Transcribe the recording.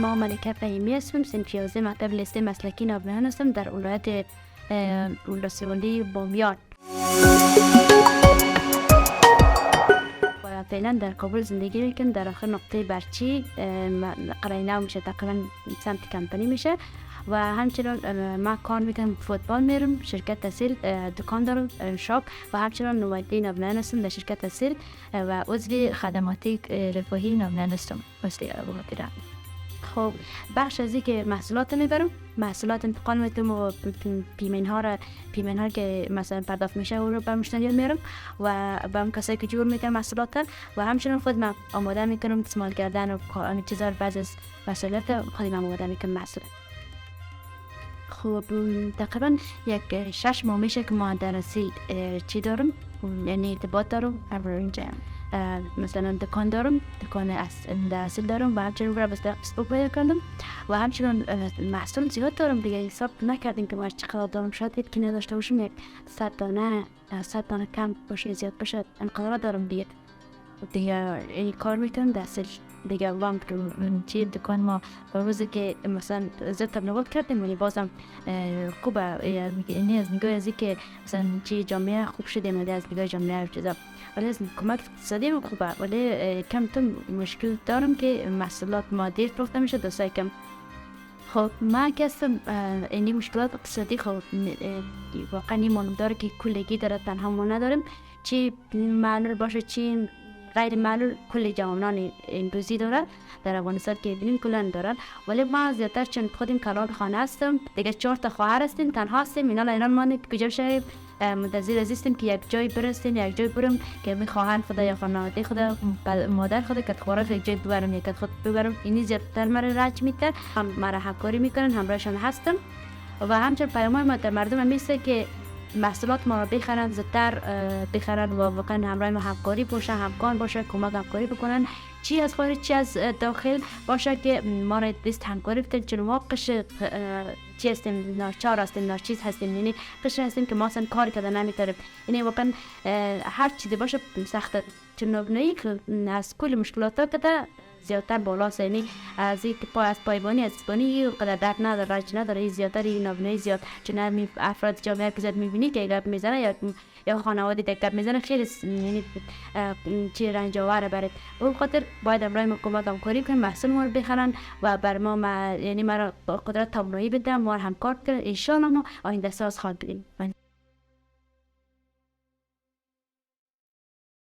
اسمم ملکه فهیمی هستم، صنف 11 مکتب لیسته مسلکی ناوبنیان هستم در ولایت ولسوالی بامیان و فعلا در کابل زندگی میکنم. در آخر نقطه برچی قرینه میشه، تقریبا سمت کمپانی میشه و همچنان ما کار میکنم، فوتبال میرم، شرکت تحصیل، دکان دارم، شاپ و همچنان نماینده ناوبنیان هستم در شرکت تحصیل و عضو خدماتی رفاهی ناوبنیان هستم. خب بخش از این که محصولات میبرم، محصولات انتقال میتونم و پیمین ها که مثلا پرداخت میشه او رو به مشتریان میرم و به اون کسایی که جور میکنم محصولات و همچنان خود من آماده میکنم استعمال کردن و چیزا رو بعض از مسئولیت خودم آماده میکنم محصولات. خب تقریبا یک 6 ماه میشه که ما درسی چی دارم، یعنی ارتباط دارم اینجا. مثلا دکان دارم، دکان اصل دارم و همچنان را بسپوک پیدا کردم و همچنان محصول زیاد دارم دیگه. حساب نکردیم که ما چقدر دارم، شاید هیچ کی نداشته باشم، یک 100 دانه کم باشه زیاد باشه، انقدر دارم دیگه این کار میکنم دستش دیگه. وام چی دکان ما روزی که مثلا زیاد تبلیغات کردیم ولی بازم خوبه، یعنی از نگاه ازی که مثلا چی جامعه خوب شده مده از نگاه جامعه چیزا، ولی از کمک اقتصادی خوبه، ولی کم مشکل دارم که محصولات ما دیر فروخته میشه دوستای کم. خب من کسم اینی مشکلات اقتصادی خب واقعا معلوم داره که کلگی داره، تنها ما نداریم، چی معلول باشه چی غیر معلول کل جوانان امروزی داره در افغانستان که ببینیم کلن دارن، ولی ما زیادتر چون خودم کلان خانه هستم دیگه 4 تا خواهر هستیم، تنها هستیم، ایران ما کجا بشه منتظر هستیم که یک جای برسیم، یک جای برم که می خواهن خدا یا خانواده خدا مادر خدا که خورا یک جای ببرم یک خود ببرم، اینی زیادتر مرا رنج میده، هم مرا همکاری میکنن، همراهشان هستم و همچنین پیام ما در مردم میسه که محصولات ما را بخرن، زودتر بخرن و واقعا همراه ما همکاری باشه، همکار باشه، کمک همکاری بکنن، چی از خارج چی از داخل باشه که ما را دست همکاری بکنن، چون ما قشر چی هستیم، ناچار هستیم، ناچیز هستیم، یعنی قشر هستیم که ما اصلا کار کرده نمیتونیم، یعنی واقعا هر چیزی باشه سخته، چون نبنایی از کل مشکلات ها کده زیادتر بالاست، یعنی از این که از پایبانی از اسپانی قدر درد نداره، رنج نداره، زیادتر این نابنایی زیاد، چون افراد جامعه که زیاد میبینی که گپ میزنه یا خانواده دیگه گپ میزنه خیلی یعنی چی رنج آوره برات، اون خاطر باید امرای ما کمک همکاری کنیم، محصول ما رو بخرن و بر ما یعنی مرا قدرت توانایی بدم، ما همکار کنیم، ان شاء الله ما آینده ساز خواهد بودیم.